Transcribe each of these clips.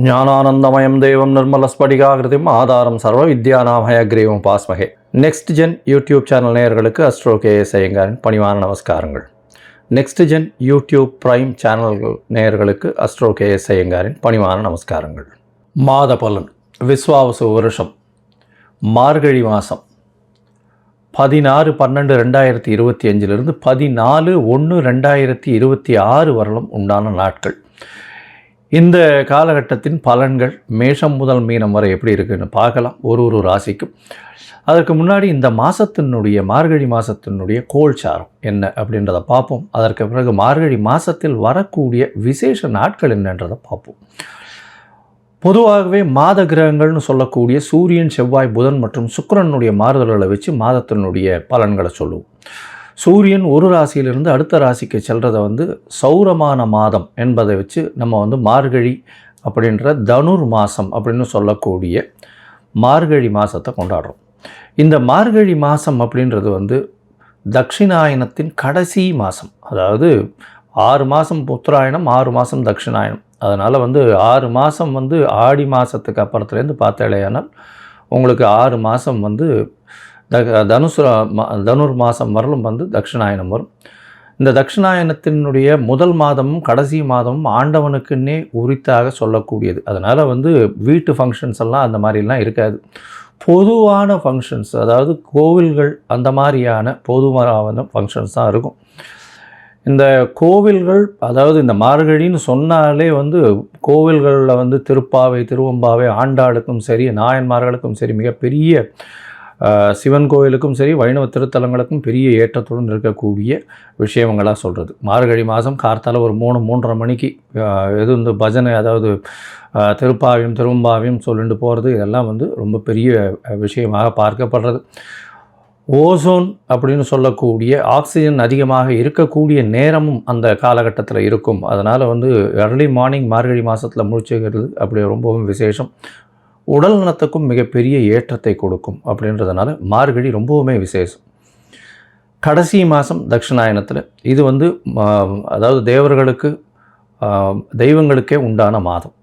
ஞானானந்தமயம் தேவம் நிர்மலஸ்படிகாகிருதிம் ஆதாரம் சர்வ வித்யாநாமயக்ரீவம் பாஸ்மகே. நெக்ஸ்ட் ஜென் யூடியூப் சேனல் நேயர்களுக்கு அஸ்ட்ரோ கேஎஸ் ஐயங்காரின் பணிவான நமஸ்காரங்கள். நெக்ஸ்ட் ஜென் யூடியூப் பிரைம் சேனல்கள் நேயர்களுக்கு அஸ்ட்ரோ கேஎஸ் ஐயங்காரின் பணிவான நமஸ்காரங்கள். மாத பலன் விஸ்வாவசு வருஷம் மார்கழி மாதம் 16/12/2025 14/1/2026 வரலும் உண்டான நாட்கள். இந்த காலகட்டத்தின் பலன்கள் மேஷம் முதல் மீனம் வரை எப்படி இருக்குன்னு பார்க்கலாம், ஒரு ராசிக்கும். அதற்கு முன்னாடி இந்த மாதத்தினுடைய மார்கழி மாதத்தினுடைய கோல்சாரம் என்ன அப்படின்றத பார்ப்போம். அதற்கு பிறகு மார்கழி மாதத்தில் வரக்கூடிய விசேஷ நாட்கள் என்னன்றதை பார்ப்போம். பொதுவாகவே மாத கிரகங்கள்னு சொல்லக்கூடிய சூரியன், செவ்வாய், புதன் மற்றும் சுக்கிரனுடைய மாறுதல்களை வச்சு மாதத்தினுடைய பலன்களை சொல்லுவோம். சூரியன் ஒரு ராசியிலிருந்து அடுத்த ராசிக்கு செல்றதை சௌரமான மாதம் என்பதை வச்சு நம்ம மார்கழி அப்படின்ற தனுர் மாதம் அப்படின்னு சொல்லக்கூடிய மார்கழி மாதத்தை கொண்டாடுறோம். இந்த மார்கழி மாதம் அப்படின்றது தட்சிணாயனத்தின் கடைசி மாதம். அதாவது 6 மாதம் உத்தராயணம், 6 மாதம் தட்சிணாயனம். அதனால் 6 மாதம் ஆடி மாதத்துக்கு அப்புறத்துலேருந்து பார்த்தாலேயானால் உங்களுக்கு 6 மாதம் தனுர் மாதம் வரலும் தட்சிணாயனம் வரும். இந்த தட்சிணாயனத்தினுடைய முதல் மாதமும் கடைசி மாதமும் ஆண்டவனுக்குன்னே உரித்தாக சொல்லக்கூடியது. அதனால் வீட்டு ஃபங்க்ஷன்ஸ் எல்லாம் அந்த மாதிரிலாம் இருக்காது. பொதுவான ஃபங்க்ஷன்ஸ், அதாவது கோவில்கள் அந்த மாதிரியான பொதுவான ஃபங்க்ஷன்ஸ் தான் இருக்கும். இந்த கோவில்கள், அதாவது இந்த மார்கழின்னு சொன்னாலே கோவில்களில் திருப்பாவை, திருவம்பாவை, ஆண்டாளுக்கும் சரி, நாயன்மார்களுக்கும் சரி, மிகப்பெரிய சிவன் கோவிலுக்கும் சரி, வைணவ திருத்தலங்களுக்கும் பெரிய ஏற்றத்துடன் இருக்கக்கூடிய விஷயங்களாக சொல்கிறது. மார்கழி மாதம் கார்த்தால ஒரு 3-3:30 மணிக்கு பஜனை, அதாவது திருப்பாவையும் திருவம்பாவையும் சொல்லிட்டு போகிறது, இதெல்லாம் ரொம்ப பெரிய விஷயமாக பார்க்கப்படுறது. ஓசோன் அப்படின்னு சொல்லக்கூடிய ஆக்சிஜன் அதிகமாக இருக்கக்கூடிய நேரமும் அந்த காலகட்டத்தில் இருக்கும். அதனால் எர்லி மார்னிங் மார்கழி மாதத்தில் முடிச்சுக்கிறது அப்படி ரொம்பவும் விசேஷம். உடல் நலத்துக்கும் மிகப்பெரிய ஏற்றத்தை கொடுக்கும். அப்படின்றதுனால மார்கழி ரொம்பவுமே விசேஷம். கடைசி மாதம் தட்சிணாயனத்தில் இது அதாவது தேவர்களுக்கு, தெய்வங்களுக்கே உண்டான மாதம்.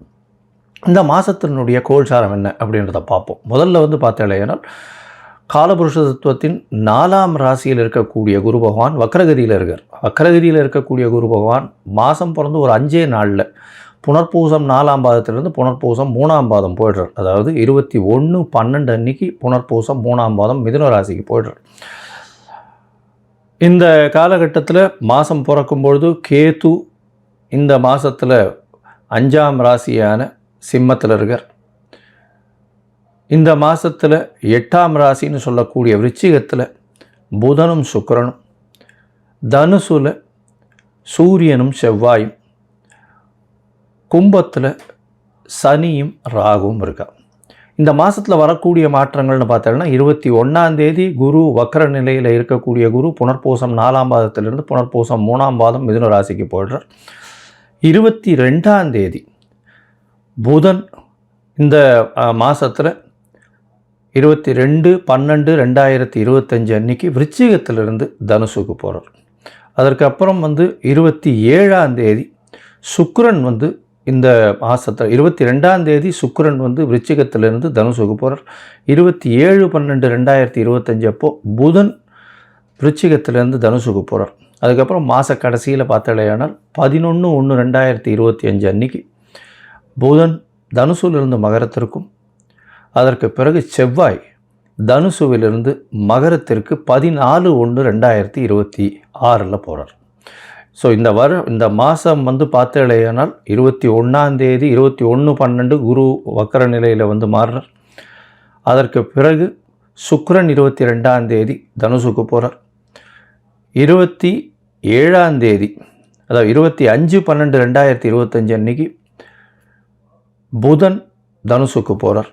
இந்த மாதத்தினுடைய கோல்சாரம் என்ன அப்படின்றத பார்ப்போம். முதல்ல பார்த்தாலேனால் காலபுருஷ தத்துவத்தின் 4ஆம் ராசியில் இருக்கக்கூடிய குரு பகவான் வக்ரகதியில் இருக்கார். வக்ரகதியில் இருக்கக்கூடிய குரு பகவான் மாதம் பிறந்து ஒரு 5 நாளில் புனர்பூசம் 4ஆம் பாதத்திலிருந்து புனர்பூசம் 3ஆம் பாதம் போய்டுறார். அதாவது 21/12 அன்னைக்கு புனர்பூசம் 3ஆம் பாதம் மிதுன ராசிக்கு போய்டுறார். இந்த காலகட்டத்தில் மாதம் பிறக்கும்பொழுது கேது இந்த மாதத்தில் 5ஆம் ராசியான சிம்மத்தில் இருக்கார். இந்த மாதத்தில் 8ஆம் ராசின்னு சொல்லக்கூடிய விருச்சிகத்தில் புதனும் சுக்கிரனும், தனுசுல சூரியனும் செவ்வாயும், கும்பத்தில் சனியும் ராகுவும் இருக்கா. இந்த மாதத்தில் வரக்கூடிய மாற்றங்கள்னு பார்த்தோம்னா 21ஆம் தேதி குரு வக்ர நிலையில் இருக்கக்கூடிய குரு புனர்பூசம் 4ஆம் பாதத்திலிருந்து புனர்பூசம் 3ஆம் பாதம் மிதுன ராசிக்கு போய்டுறார். 22ஆம் தேதி புதன் இந்த மாதத்தில் 22/12/2025 அன்னைக்கு விருச்சிகத்திலிருந்து தனுசுக்கு போகிறார். அதற்கப்புறம் 27ஆம் தேதி சுக்கிரன் இந்த மாதத்தில் 22ஆம் தேதி சுக்கிரன் விருச்சிகத்திலிருந்து தனுசுக்கு போகிறார். 27/12/2025 அப்போ புதன் விருச்சிகத்திலிருந்து தனுசுக்கு போகிறார். அதுக்கப்புறம் மாத கடைசியில் பார்த்தாலேயானால் 11/1/2025 அன்னைக்கு புதன் தனுசுவிலிருந்து மகரத்திற்கும், அதற்கு பிறகு செவ்வாய் தனுசுவிலிருந்து மகரத்திற்கு 14/1/2026 போகிறார். ஸோ இந்த மாதம் பார்த்தேனால் 21ஆம் தேதி 21/12 குரு வக்கர நிலையில் மாறுறார். அதற்கு பிறகு சுக்கிரன் 22ஆம் தேதி தனுசுக்கு போகிறார். 27ஆம் தேதி, அதாவது 25/12/2025 அன்னைக்கு புதன் தனுசுக்கு போகிறார்.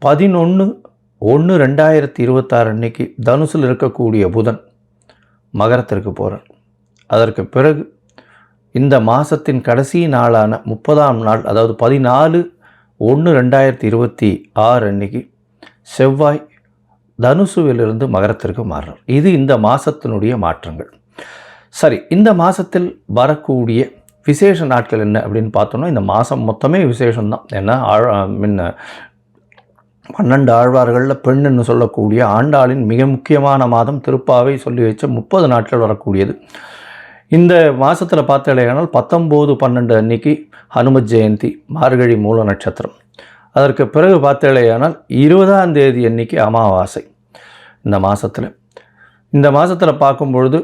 11/1/2026 அன்னைக்கு தனுசில் இருக்கக்கூடிய புதன் மகரத்திற்கு போகிறார். அதற்கு பிறகு இந்த மாதத்தின் கடைசி நாளான 30ஆம் நாள், அதாவது 14/1/2026 அன்னைக்கு செவ்வாய் தனுசுவிலிருந்து மகரத்திற்கு மாறுறார். இது இந்த மாதத்தினுடைய மாற்றங்கள். சரி, இந்த மாதத்தில் வரக்கூடிய விசேஷ நாட்கள் என்ன அப்படின்னு பார்த்தோம்னா இந்த மாதம் மொத்தமே விசேஷம்தான். ஏன்னா முன்ன 12 ஆழ்வார்களில் பெண்ணுன்னு சொல்லக்கூடிய ஆண்டாளின் மிக முக்கியமான மாதம் திருப்பாவை சொல்லி வச்ச 30 நாட்கள் வரக்கூடியது. இந்த மாதத்தில் பார்த்தாலேயானால் 19/12 அன்னைக்கு ஹனுமத் ஜெயந்தி, மார்கழி மூல நட்சத்திரம். அதற்கு பிறகு பார்த்தாலேயானால் 20ஆம் தேதி அன்னைக்கு அமாவாசை. இந்த மாதத்தில் பார்க்கும்பொழுது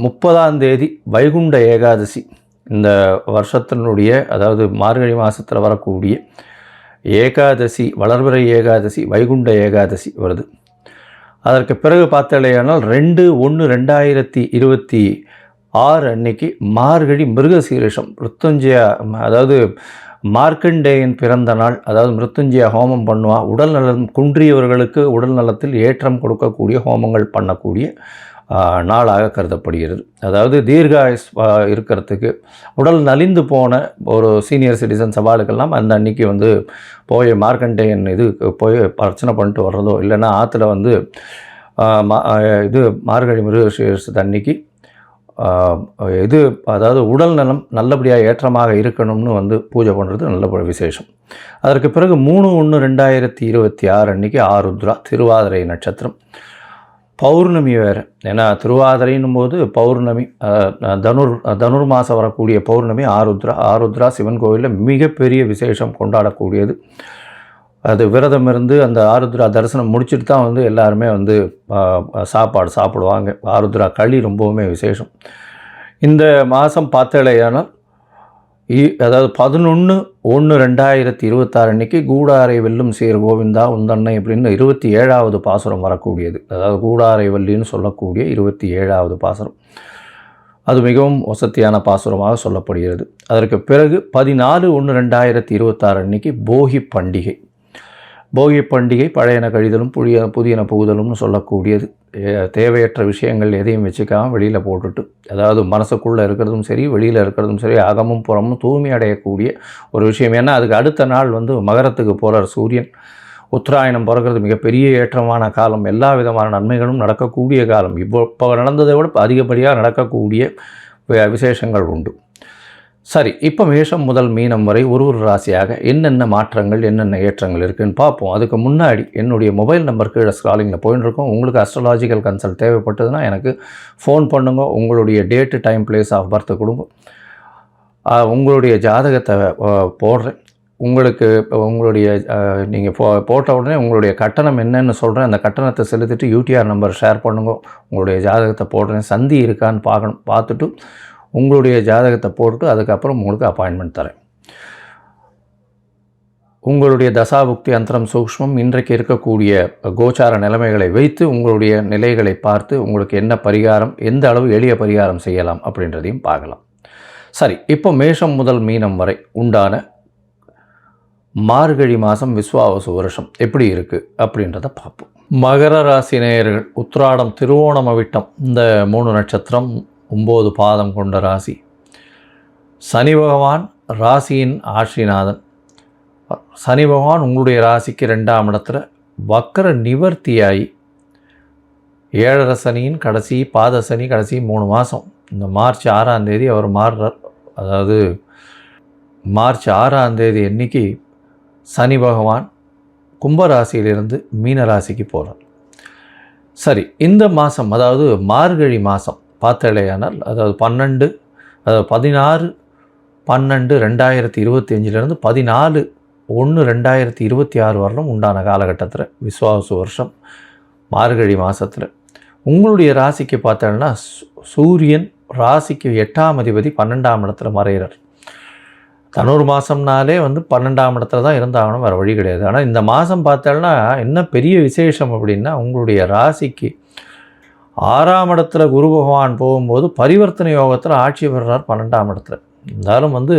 30ஆம் தேதி வைகுண்ட ஏகாதசி. இந்த வருஷத்தினுடைய அதாவது மார்கழி மாதத்தில் வரக்கூடிய ஏகாதசி, வளர்பிறை ஏகாதசி, வைகுண்ட ஏகாதசி வருது. அதற்கு பிறகு பார்த்தாலேயானால் 2/1/2026 அன்னைக்கு மார்கழி மிருகசீரிஷம், மிருத்யுஞ்சய, அதாவது மார்க்கண்டேயன் பிறந்த நாள். அதாவது மிருத்யுஞ்சய ஹோமம் பண்ணுவா. உடல் நலம் குன்றியவர்களுக்கு உடல் நலத்தில் ஏற்றம் கொடுக்கக்கூடிய ஹோமங்கள் பண்ணக்கூடிய நாளாக கருதப்படுகிறது. அதாவது தீர்காயுஸ் இருக்கிறதுக்கு, உடல் நலிந்து போன ஒரு சீனியர் சிட்டிசன்ஸ் சவாலுக்கெல்லாம் அந்த அன்னைக்கு வந்து போய் மார்க்கண்டேயன் போய் அர்ச்சனை பண்ணிட்டு வர்றதோ, இல்லைன்னா ஆற்றுல வந்து இது மார்கழி மிருகசீரிஷத்து அன்னைக்கு அதாவது உடல் நலம் நல்லபடியாக ஏற்றமாக இருக்கணும்னு வந்து பூஜை பண்ணுறது நல்ல விசேஷம். அதற்கு பிறகு 3/1/2026 அன்னைக்கு ஆருத்ரா, திருவாதிரை நட்சத்திரம், பௌர்ணமி வேறு. ஏன்னா திருவாதிரைன்னும் போது பௌர்ணமி, தனுர் மாதம் வரக்கூடிய பௌர்ணமி ஆருத்ரா சிவன் கோவிலில் மிகப்பெரிய விசேஷம் கொண்டாடக்கூடியது. அது விரதம் இருந்து அந்த ஆருத்ரா தரிசனம் முடிச்சுட்டு தான் வந்து எல்லாருமே வந்து சாப்பாடு சாப்பிடுவாங்க. ஆருத்ரா களி ரொம்பவுமே விசேஷம். இந்த மாதம் பார்த்தாலேயானால் அதாவது 11/1/2026 அன்னைக்கு கூடாரை வெல்லும் சீர் கோவிந்தா உந்தன்னை அப்படின்னு 27வது பாசுரம் வரக்கூடியது. அதாவது கூடாரை வல்லின்னு சொல்லக்கூடிய 27வது பாசுரம். அது மிகவும் வசதியான பாசுரமாக சொல்லப்படுகிறது. அதற்கு பிறகு 14/1/2026 அன்னைக்கு போகி பண்டிகை. போகி பண்டிகை பழையன கழிதலும் புதியன புகுதலும்னு சொல்லக்கூடியது. தேவையற்ற விஷயங்கள் எதையும் வச்சுக்காமல் வெளியில் போட்டுட்டு, அதாவது மனசுக்குள்ளே இருக்கிறதும் சரி வெளியில் இருக்கிறதும் சரி அகமும் புறமும் தூய்மை அடையக்கூடிய ஒரு விஷயம். ஏன்னா அதுக்கு அடுத்த நாள் வந்து மகரத்துக்கு போகிறார் சூரியன். உத்தராயணம் பிறக்கிறது மிகப்பெரிய ஏற்றமான காலம். எல்லா விதமான நன்மைகளும் நடக்கக்கூடிய காலம். இப்போ நடந்ததை விட அதிகப்படியாக நடக்கக்கூடிய விசேஷங்கள் உண்டு. சரி, இப்போ மேஷம் முதல் மீனம் வரை ஒரு ராசியாக என்னென்ன மாற்றங்கள் என்னென்ன ஏற்றங்கள் இருக்குதுன்னு பார்ப்போம். அதுக்கு முன்னாடி என்னுடைய மொபைல் நம்பர் கீழே ஸ்க்ராலிங்கில் போயின்னு இருக்கோம். உங்களுக்கு அஸ்ட்ராலாஜிக்கல் கன்சல்ட் தேவைப்பட்டதுன்னா எனக்கு ஃபோன் பண்ணுங்க. உங்களுடைய date, time, place of birth கொடுங்க. உங்களுடைய ஜாதகத்தை போடுறேன். உங்களுக்கு உங்களுடைய நீங்கள் போட்ட உடனே உங்களுடைய கட்டணம் என்னன்னு சொல்கிறேன். அந்த கட்டணத்தை செலுத்திட்டு யூடிஆர் நம்பர் ஷேர் பண்ணுங்க. உங்களுடைய ஜாதகத்தை போடுறேன். சந்தி இருக்கான்னு பார்க்கணும். பார்த்துட்டு உங்களுடைய ஜாதகத்தை போட்டு அதுக்கப்புறம் உங்களுக்கு அப்பாயின்மெண்ட் தரேன். உங்களுடைய தசாபுக்தி அந்தரம் சூக்ஷ்மம் இன்றைக்கு இருக்கக்கூடிய கோச்சார நிலைமைகளை வைத்து உங்களுடைய நிலைகளை பார்த்து உங்களுக்கு என்ன பரிகாரம், எந்த அளவு எளிய பரிகாரம் செய்யலாம் அப்படின்றதையும் பார்க்கலாம். சரி, இப்போ மேஷம் முதல் மீனம் வரை உண்டான மார்கழி மாதம் விஸ்வாவசு வருஷம் எப்படி இருக்குது அப்படின்றத பார்ப்போம். மகர ராசி நேயர்கள், உத்திராடம், திருவோணம், அவிட்டம் இந்த 3 நட்சத்திரம் 9 பாதம் கொண்ட ராசி. சனி பகவான் ராசியின் ஆட்சிநாதன். சனி பகவான் உங்களுடைய ராசிக்கு 2ஆம் இடத்துல வக்கர நிவர்த்தியாகி 7.5 சனியின் கடைசி பாத சனி கடைசி 3 மாதம். இந்த மார்ச் 6ஆம் தேதி அவர் மாறுறார். அதாவது மார்ச் 6ஆம் தேதி அன்னைக்கு சனி பகவான் கும்பராசியிலிருந்து மீன ராசிக்கு போகிறார். சரி, இந்த மாதம் அதாவது மார்கழி மாதம் பார்த்தாலேயானால் அதாவது 16/12/2025 14/1/2026 வரலும் உண்டான காலகட்டத்தில் விஸ்வாவசு வருஷம் மார்கழி மாதத்தில் உங்களுடைய ராசிக்கு பார்த்தோன்னா சூரியன் ராசிக்கு 8ஆம் அதிபதி 12ஆம் இடத்துல மறைகிறார். தனுர் மாதம்னாலே வந்து 12ஆம் இடத்துல தான் இருந்தாகணும், வேறு வழி கிடையாது. ஆனால் இந்த மாதம் பார்த்தோன்னா என்ன பெரிய விசேஷம் அப்படின்னா உங்களுடைய ராசிக்கு 6ஆம் இடத்துல குரு பகவான் போகும்போது பரிவர்த்தனை யோகத்தில் ஆட்சி பெறுறார் 12ஆம் இடத்துல. இருந்தாலும் வந்து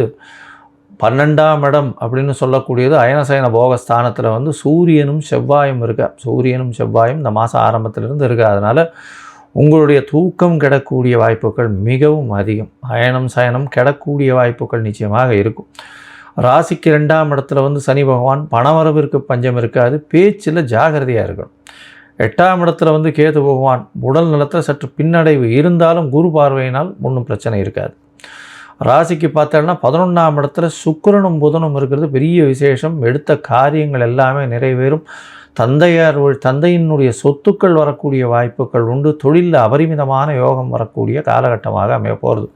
12ஆம் இடம் அப்படின்னு சொல்லக்கூடியது அயனசயன போகஸ்தானத்தில் வந்து சூரியனும் செவ்வாயும் இருக்கா. சூரியனும் செவ்வாயும் இந்த மாதம் ஆரம்பத்திலிருந்து இருக்கா. அதனால் உங்களுடைய தூக்கம் கெடக்கூடிய வாய்ப்புகள் மிகவும் அதிகம். அயனம் சயனம் கெடக்கூடிய வாய்ப்புகள் நிச்சயமாக இருக்கும். ராசிக்கு 2ஆம் இடத்துல வந்து சனி பகவான், பணவரவிற்கு பஞ்சம் இருக்காது, பேச்சில் ஜாகிரதையாக இருக்கணும். 8ஆம் இடத்துல வந்து கேது பகவான், உடல் நலத்தில் சற்று பின்னடைவு இருந்தாலும் குரு பார்வையினால் ஒன்றும் பிரச்சனை இருக்காது. ராசிக்கு பார்த்தோம்னா 11ஆம் இடத்துல சுக்கிரனும் புதனும் இருக்கிறது பெரிய விசேஷம். எடுத்த காரியங்கள் எல்லாமே நிறைவேறும். தந்தையினுடைய சொத்துக்கள் வரக்கூடிய வாய்ப்புகள் உண்டு. தொழிலில் அபரிமிதமான யோகம் வரக்கூடிய காலகட்டமாக அமைய போகிறது.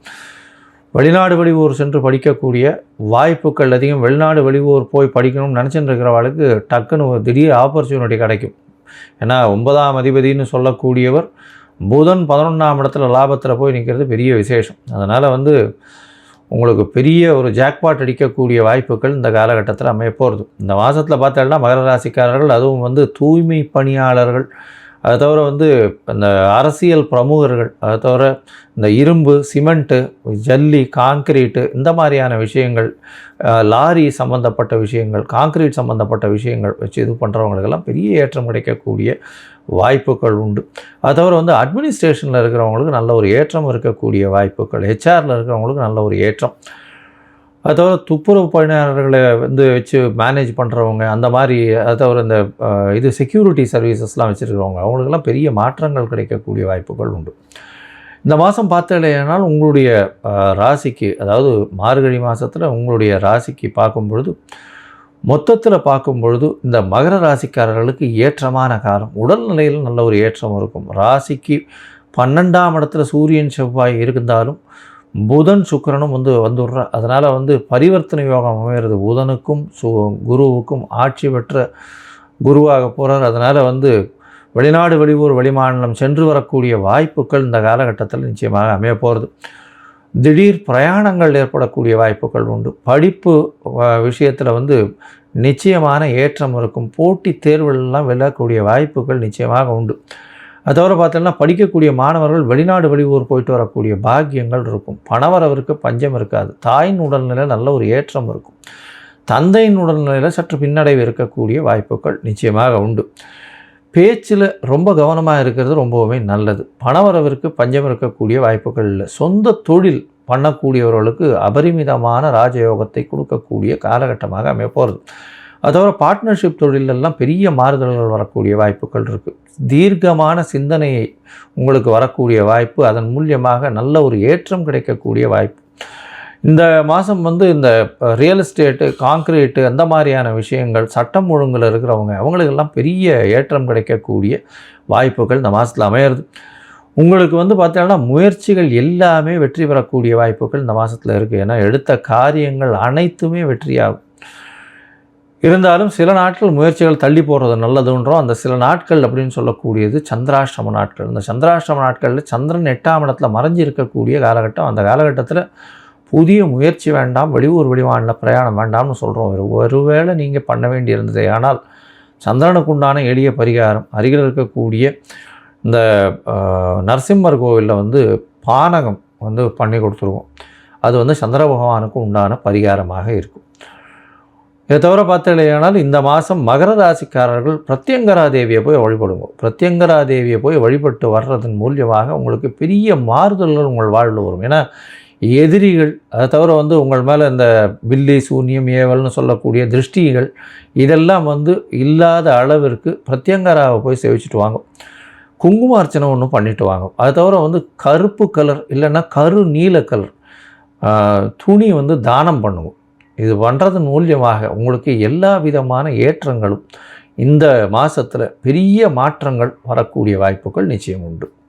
வெளிநாடு வெளியூர் சென்று படிக்கக்கூடிய வாய்ப்புகள் அதிகம். வெளிநாடு வெளியூர் போய் படிக்கணும்னு நினச்சிட்டு இருக்கிறவளுக்கு டக்குன்னு ஒரு திடீர் ஆப்பர்ச்சுனிட்டி கிடைக்கும். ஏன்னா 9ஆம் அதிபதினு சொல்லக்கூடியவர் புதன் 11ஆம் இடத்துல லாபத்தில் போய் நிற்கிறது பெரிய விசேஷம். அதனால் உங்களுக்கு பெரிய ஒரு ஜாக்பாட் அடிக்கக்கூடிய வாய்ப்புகள் இந்த காலகட்டத்தில் அமைய போகிறது. இந்த மாதத்தில் பார்த்தோம்னா மகர ராசிக்காரர்கள், அதுவும் தூய்மை பணியாளர்கள், அதை தவிர இந்த அரசியல் பிரமுகர்கள், அதை தவிர இந்த இரும்பு, சிமெண்ட்டு, ஜல்லி, கான்கிரீட்டு இந்த மாதிரியான விஷயங்கள், லாரி சம்மந்தப்பட்ட விஷயங்கள், கான்கிரீட் சம்மந்தப்பட்ட விஷயங்கள் வச்சு இது பண்ணுறவங்களுக்கெல்லாம் பெரிய ஏற்றம் கிடைக்கக்கூடிய வாய்ப்புகள் உண்டு. அதை தவிர அட்மினிஸ்ட்ரேஷனில் இருக்கிறவங்களுக்கு நல்ல ஒரு ஏற்றம் இருக்கக்கூடிய வாய்ப்புகள், ஹெச்ஆரில் இருக்கிறவங்களுக்கு நல்ல ஒரு ஏற்றம். அது தவிர துப்புரவு பணியாளர்களை வச்சு மேனேஜ் பண்ணுறவங்க, அந்த மாதிரி அது தவிர இந்த செக்யூரிட்டி சர்வீசஸ்லாம் வச்சுருக்கிறவங்க, அவங்களுக்கெல்லாம் பெரிய மாற்றங்கள் கிடைக்கக்கூடிய வாய்ப்புகள் உண்டு. இந்த மாதம் பார்த்தீங்கன்னா உங்களுடைய ராசிக்கு, அதாவது மார்கழி மாதத்தில் உங்களுடைய ராசிக்கு பார்க்கும்பொழுது, மொத்தத்தில் பார்க்கும்பொழுது இந்த மகர ராசிக்காரர்களுக்கு ஏற்றமான காலம். உடல்நிலையில் நல்ல ஒரு ஏற்றம் இருக்கும். ராசிக்கு 12ஆம் இடத்துல சூரியன் செவ்வாய் இருந்தாலும் புதன் சுக்கிரனும் வந்துடுற, அதனால் பரிவர்த்தனை யோகம் அமைகிறது. புதனுக்கும் குருவுக்கும் ஆட்சி பெற்ற குருவாக போகிறார். அதனால் வெளிநாடு வெளியூர் வெளிமாநிலம் சென்று வரக்கூடிய வாய்ப்புகள் இந்த காலகட்டத்தில் நிச்சயமாக அமைய போகிறது. திடீர் பிரயாணங்கள் ஏற்படக்கூடிய வாய்ப்புகள் உண்டு. படிப்பு விஷயத்தில் நிச்சயமான ஏற்றம் இருக்கும். போட்டித் தேர்வுகளெல்லாம் வெல்லக்கூடிய வாய்ப்புகள் நிச்சயமாக உண்டு. அது தவிர பார்த்தோம்னா படிக்கக்கூடிய மாணவர்கள் வெளிநாடு வெளியூர் போயிட்டு வரக்கூடிய பாக்கியங்கள் இருக்கும். பணவரவிற்கு பஞ்சம் இருக்காது. தாயின் உடல்நிலை நல்ல ஒரு ஏற்றம் இருக்கும். தந்தையின் உடல்நிலையில் சற்று பின்னடைவு இருக்கக்கூடிய வாய்ப்புகள் நிச்சயமாக உண்டு. பேச்சில் ரொம்ப கவனமாக இருக்கிறது ரொம்பவுமே நல்லது. பணவரவிற்கு பஞ்சம் இருக்கக்கூடிய வாய்ப்புகள் இல்லை. சொந்த தொழில் பண்ணக்கூடியவர்களுக்கு அபரிமிதமான ராஜயோகத்தை கொடுக்கக்கூடிய காலகட்டமாக அமைய போகிறது. அது தவிர பார்ட்னர்ஷிப் தொழிலெல்லாம் பெரிய மாறுதல்கள் வரக்கூடிய வாய்ப்புகள் இருக்குது. தீர்க்கமான சிந்தனையை உங்களுக்கு வரக்கூடிய வாய்ப்பு, அதன் மூலியமாக நல்ல ஒரு ஏற்றம் கிடைக்கக்கூடிய வாய்ப்பு. இந்த மாதம் இந்த ரியல் எஸ்டேட்டு, கான்க்ரீட்டு அந்த மாதிரியான விஷயங்கள், சட்டம் ஒழுங்கில் இருக்கிறவங்க, அவங்களுக்கெல்லாம் பெரிய ஏற்றம் கிடைக்கக்கூடிய வாய்ப்புகள் இந்த மாதத்தில் அமையிறது. உங்களுக்கு பார்த்தீங்கன்னா முயற்சிகள் எல்லாமே வெற்றி பெறக்கூடிய வாய்ப்புகள் இந்த மாதத்தில் இருக்குது. ஏன்னா எடுத்த காரியங்கள் அனைத்துமே வெற்றியாகும். இருந்தாலும் சில நாட்கள் முயற்சிகள் தள்ளி போடுறது நல்லதுன்றோம். அந்த சில நாட்கள் அப்படின்னு சொல்லக்கூடியது சந்திராஷ்டம நாட்கள். இந்த சந்திராஷ்டம நாட்களில் சந்திரன் 8ஆம் இடத்துல மறைஞ்சி இருக்கக்கூடிய காலகட்டம். அந்த காலகட்டத்தில் புதிய முயற்சி வேண்டாம், வெளியூர் வெளிமாநில பிரயாணம் வேண்டாம்னு சொல்கிறோம். ஒருவேளை நீங்கள் பண்ண வேண்டியிருந்தது. ஆனால் சந்திரனுக்கு உண்டான எளிய பரிகாரம், அருகில் இருக்கக்கூடிய இந்த நரசிம்மர் கோவிலில் பானகம் பண்ணி கொடுத்துருவோம். அது சந்திர பகவானுக்கு உண்டான பரிகாரமாக இருக்கும். இதை தவிர பார்த்தீங்கன்னா இந்த மாதம் மகர ராசிக்காரர்கள் பிரத்யங்கரா தேவியை போய் வழிபடுங்க. பிரத்யங்கரா தேவியை போய் வழிபட்டு வர்றதன் மூலியமாக உங்களுக்கு பெரிய மாறுதல்கள் உங்கள் வாழ்வில் வரும். ஏன்னா எதிரிகள், அதை தவிர உங்கள் மேலே இந்த பில்லி, சூன்யம், ஏவல்னு சொல்லக்கூடிய திருஷ்டிகள், இதெல்லாம் இல்லாத அளவிற்கு பிரத்யங்கராவை போய் சேவிச்சுட்டு வாங்க. குங்கும அர்ச்சனை ஒன்று பண்ணிட்டு வாங்க. அதை தவிர கருப்பு கலர் இல்லைன்னா கரு நீல கலர் துணி தானம் பண்ணுவோம். இது பண்ணுறதன் மூலியமாக உங்களுக்கு எல்லா விதமான ஏற்றங்களும் இந்த மாதத்தில் பெரிய மாற்றங்கள் வரக்கூடிய வாய்ப்புகள் நிச்சயம் உண்டு.